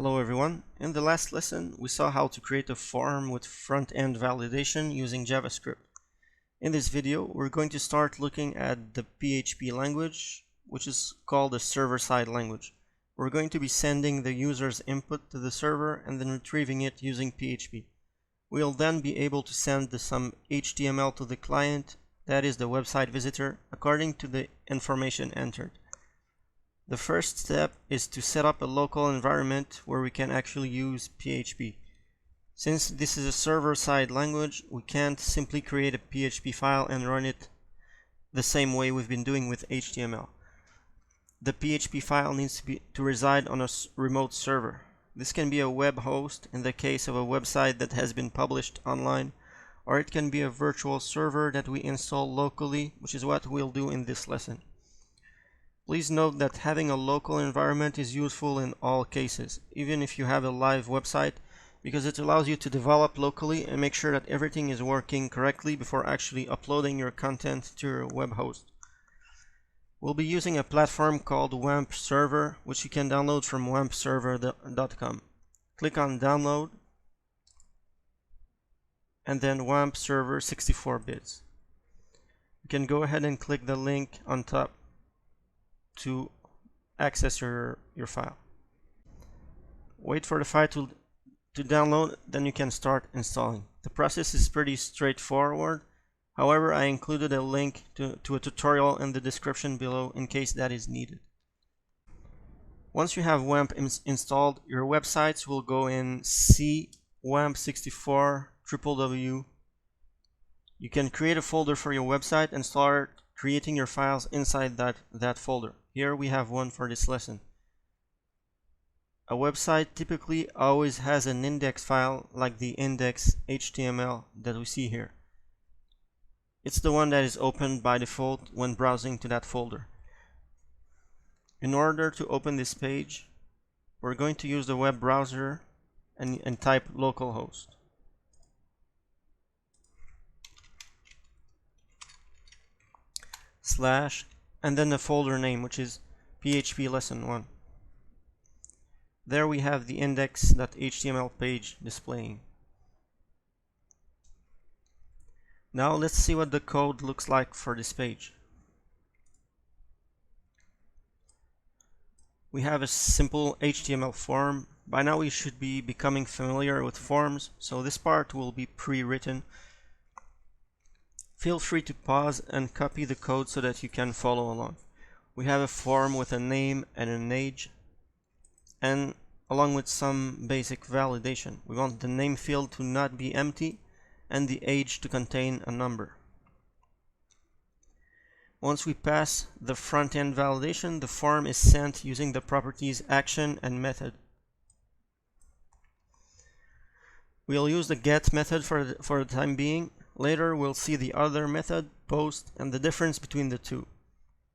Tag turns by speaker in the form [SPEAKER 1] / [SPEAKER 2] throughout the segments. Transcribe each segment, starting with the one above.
[SPEAKER 1] Hello everyone. In the last lesson, we saw how to create a form with front-end validation using JavaScript. In this video, we're going to start looking at the PHP language, which is called a server-side language. We're going to be sending the user's input to the server and then retrieving it using PHP. We'll then be able to send some HTML to the client, that is the website visitor, according to the information entered. The first step is to set up a local environment where we can actually use PHP. Since this is a server-side language, we can't simply create a PHP file and run it the same way we've been doing with HTML. The PHP file needs to reside on a remote server. This can be a web host in the case of a website that has been published online, or it can be a virtual server that we install locally, which is what we'll do in this lesson. Please note that having a local environment is useful in all cases, even if you have a live website, because it allows you to develop locally and make sure that everything is working correctly before actually uploading your content to your web host. We'll be using a platform called WAMP Server, which you can download from wampserver.com. Click on Download, and then WAMP Server 64 bits. You can go ahead and click the link on top to access your file. Wait for the file to download, then you can start installing. The process is pretty straightforward. However, I included a link to a tutorial in the description below in case that is needed. Once you have WAMP installed, your websites will go in C WAMP64 www. You can create a folder for your website and start creating your files inside that folder. Here we have one for this lesson. A website typically always has an index file like the index.html that we see here. It's the one that is opened by default when browsing to that folder. In order to open this page, we're going to use the web browser and type localhost. / and then the folder name, which is PHP lesson 1. There we have the index.html page displaying. Now let's see what the code looks like for this page. We have a simple HTML form. By now we should be becoming familiar with forms, so this part will be pre-written. Feel free to pause and copy the code so that you can follow along. We have a form with a name and an age, and along with some basic validation. We want the name field to not be empty and the age to contain a number. Once we pass the front-end validation, the form is sent using the properties action and method. We'll use the get method for the time being. Later we'll see the other method, post, and the difference between the two.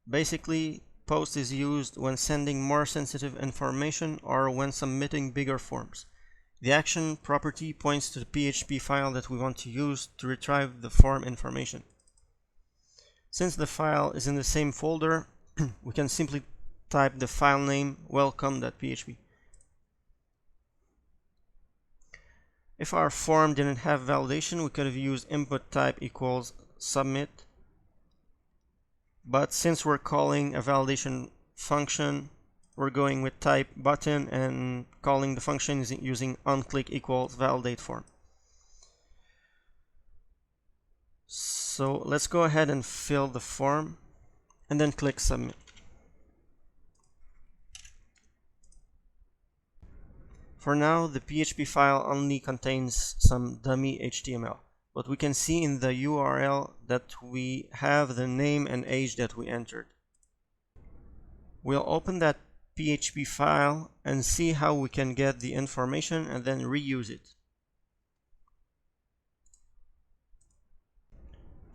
[SPEAKER 1] Basically, post is used when sending more sensitive information or when submitting bigger forms. The action property points to the PHP file that we want to use to retrieve the form information. Since the file is in the same folder, we can simply type the file name welcome.php. If our form didn't have validation, we could have used input type equals submit. But since we're calling a validation function, we're going with type button and calling the function using onClick equals validate form. So let's go ahead and fill the form and then click submit. For now, the PHP file only contains some dummy HTML, but we can see in the URL that we have the name and age that we entered. We'll open that PHP file and see how we can get the information and then reuse it.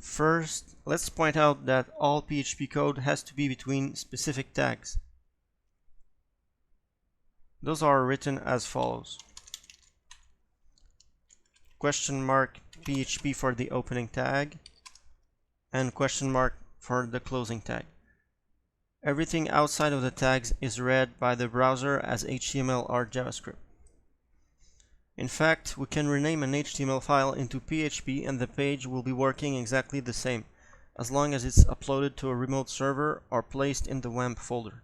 [SPEAKER 1] First, let's point out that all PHP code has to be between specific tags. Those are written as follows: $PHP for the opening tag and $for the closing tag. Everything outside of the tags is read by the browser as HTML or JavaScript. In fact, we can rename an HTML file into PHP and the page will be working exactly the same, as long as it's uploaded to a remote server or placed in the WAMP folder.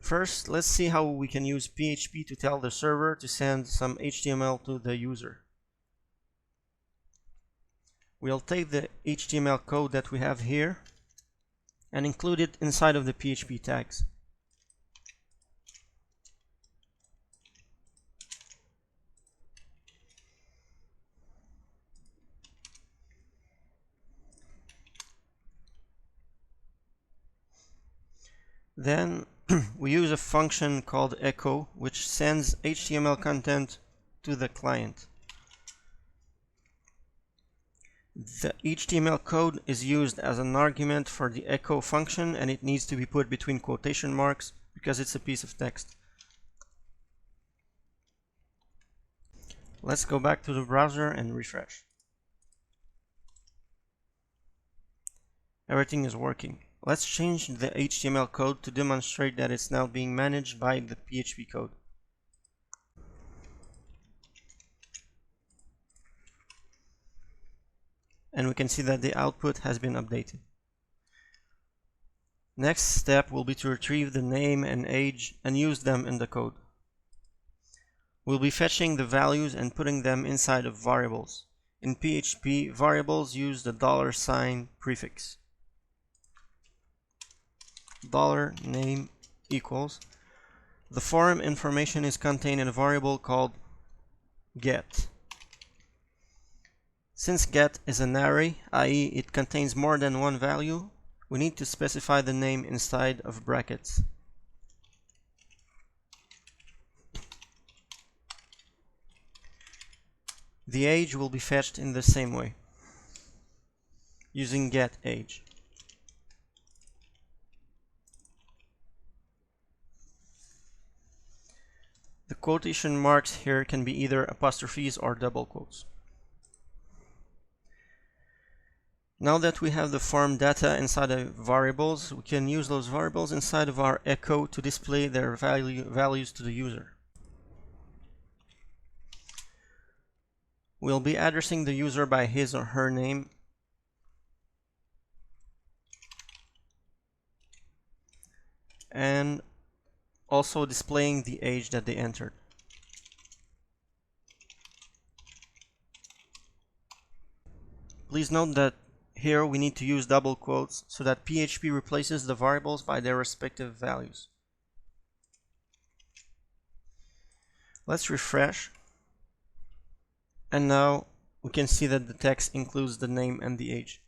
[SPEAKER 1] First, let's see how we can use PHP to tell the server to send some HTML to the user. We'll take the HTML code that we have here and include it inside of the PHP tags. Then we use a function called echo, which sends HTML content to the client. The HTML code is used as an argument for the echo function, and it needs to be put between quotation marks because it's a piece of text. Let's go back to the browser and refresh. Everything is working. Let's change the HTML code to demonstrate that it's now being managed by the PHP code. And we can see that the output has been updated. Next step will be to retrieve the name and age and use them in the code. We'll be fetching the values and putting them inside of variables. In PHP, variables use the $sign prefix. $name equals. The form information is contained in a variable called get. Since get is an array, i.e. it contains more than one value, we need to specify the name inside of brackets. The age will be fetched in the same way, using getAge. The quotation marks here can be either apostrophes or double quotes. Now that we have the form data inside of variables, we can use those variables inside of our echo to display their values to the user. We'll be addressing the user by his or her name, and also displaying the age that they entered. Please note that here we need to use double quotes so that PHP replaces the variables by their respective values. Let's refresh. And now we can see that the text includes the name and the age.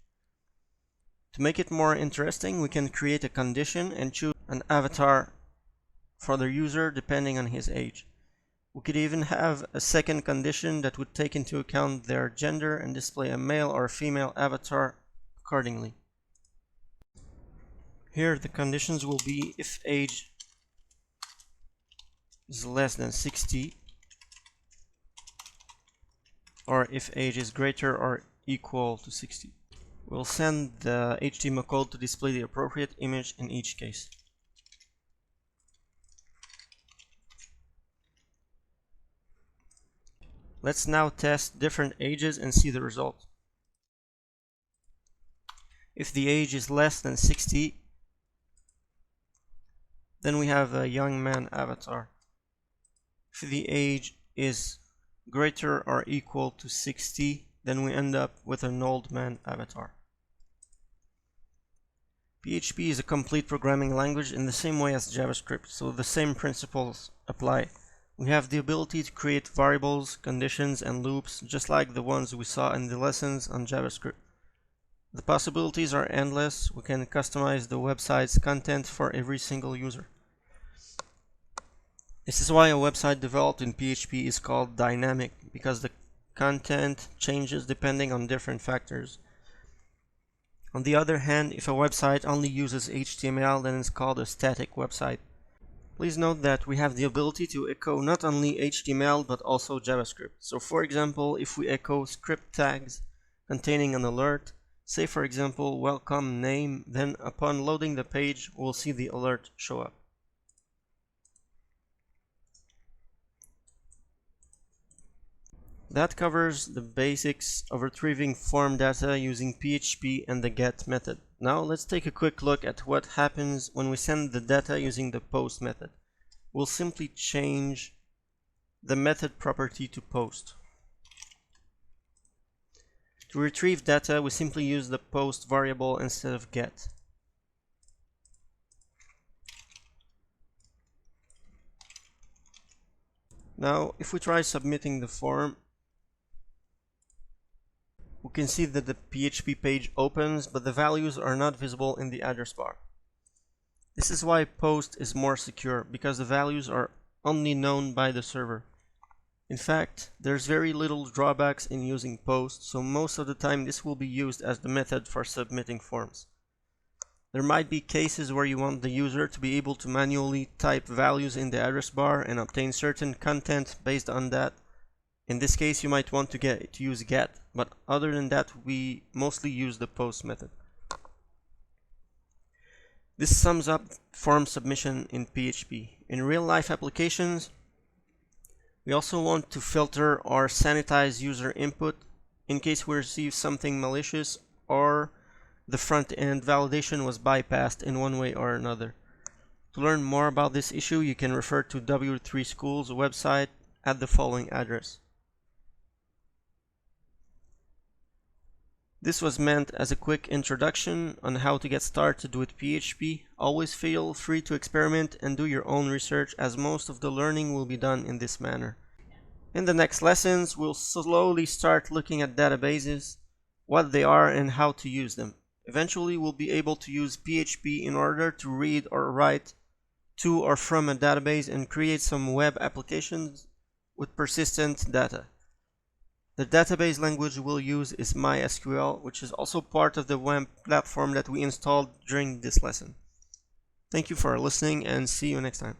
[SPEAKER 1] To make it more interesting, we can create a condition and choose an avatar for the user depending on his age. We could even have a second condition that would take into account their gender and display a male or female avatar accordingly. Here the conditions will be if age is less than 60 or if age is greater or equal to 60. We'll send the HTML code to display the appropriate image in each case. Let's now test different ages and see the result. If the age is less than 60, then we have a young man avatar. If the age is greater or equal to 60, then we end up with an old man avatar. PHP is a complete programming language in the same way as JavaScript, so the same principles apply. We have the ability to create variables, conditions, and loops, just like the ones we saw in the lessons on JavaScript. The possibilities are endless. We can customize the website's content for every single user. This is why a website developed in PHP is called dynamic, because the content changes depending on different factors. On the other hand, if a website only uses HTML, then it's called a static website. Please note that we have the ability to echo not only HTML but also JavaScript. So for example, if we echo script tags containing an alert, say for example welcome name, then upon loading the page we'll see the alert show up. That covers the basics of retrieving form data using PHP and the get method. Now let's take a quick look at what happens when we send the data using the post method. We'll simply change the method property to post. To retrieve data, we simply use the post variable instead of get. Now, if we try submitting the form, we can see that the PHP page opens, but the values are not visible in the address bar. This is why post is more secure, because the values are only known by the server. In fact, there's very little drawbacks in using post, so most of the time this will be used as the method for submitting forms. There might be cases where you want the user to be able to manually type values in the address bar and obtain certain content based on that. In this case, you might want to use get, but other than that, we mostly use the post method. This sums up form submission in PHP. In real-life applications, we also want to filter or sanitize user input in case we receive something malicious or the front-end validation was bypassed in one way or another. To learn more about this issue, you can refer to W3 School's website at the following address. This was meant as a quick introduction on how to get started with PHP. Always feel free to experiment and do your own research, as most of the learning will be done in this manner. In the next lessons, we'll slowly start looking at databases, what they are and how to use them. Eventually, we'll be able to use PHP in order to read or write to or from a database and create some web applications with persistent data. The database language we'll use is MySQL, which is also part of the WAMP platform that we installed during this lesson. Thank you for listening and see you next time.